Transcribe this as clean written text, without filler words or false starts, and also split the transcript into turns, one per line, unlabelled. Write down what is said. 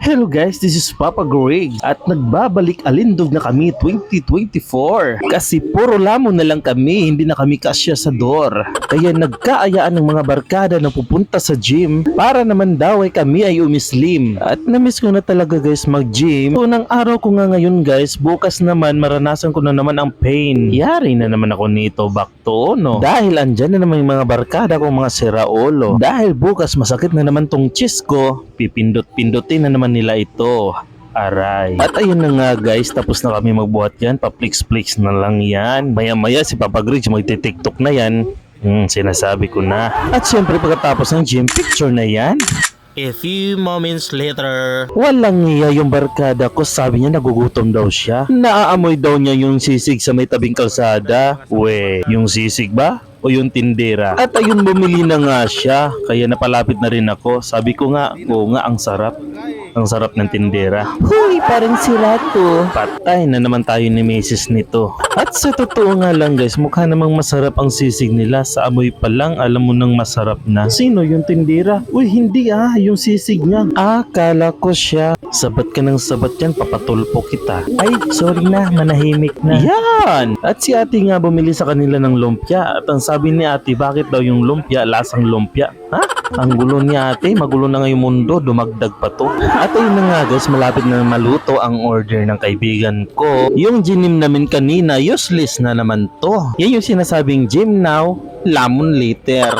Hello guys, this is Papa Greg at nagbabalik alindog na kami 2024 kasi puro lamon na lang kami, hindi na kami kasya sa door. Kaya nagkaayaan ng mga barkada na pupunta sa gym para naman daw ay kami ay umislim. At namiss ko na talaga guys mag-gym. Unang araw ko nga ngayon guys, bukas naman maranasan ko na naman ang pain. Yari na naman ako nito back to no. Dahil andyan na naman yung mga barkada ko mga siraulo. Dahil bukas masakit na naman tong chest ko, pipindot-pindutin na naman nila ito. Aray. At ayun na nga guys, tapos na kami magbuhat yan. Pa-flix-flix na lang yan. Maya-maya si Papa Greg magti-tiktok na yan. Sinasabi ko na. At syempre pagkatapos ng gym, picture na yan. A few moments later, walang niya yung barkada ko. Sabi niya nagugutom daw siya. Naaamoy daw niya yung sisig sa may tabing kalsada. We, yung sisig ba? O yung tindera? At ayun, bumili na nga siya. Kaya napalapit na rin ako. Sabi ko nga, oo nga, ang sarap. Ang sarap ng tindera. Huy, parang sira to. Patay na naman tayo ni Mrs. nito. At sa totoo nga lang guys, mukha namang masarap ang sisig nila. Sa amoy pa lang, alam mo nang masarap na. Sino yung tindera? Uy, hindi yung sisig niya. Kala ko siya. Sabat ka ng sabat yan, papatulpo kita. Ay, sorry na, manahimik na. Yan! At si ate nga bumili sa kanila ng lumpia. At ang sabi ni ate, bakit daw yung lumpia lasang lumpia? Ha? Ang gulo ni ate, magulo na nga yung mundo, dumagdag pa to. At ayun na nga guys, malapit na maluto ang order ng kaibigan ko. Yung ginim namin kanina, useless na naman to. Yan yung sinasabing gym now, lamon later.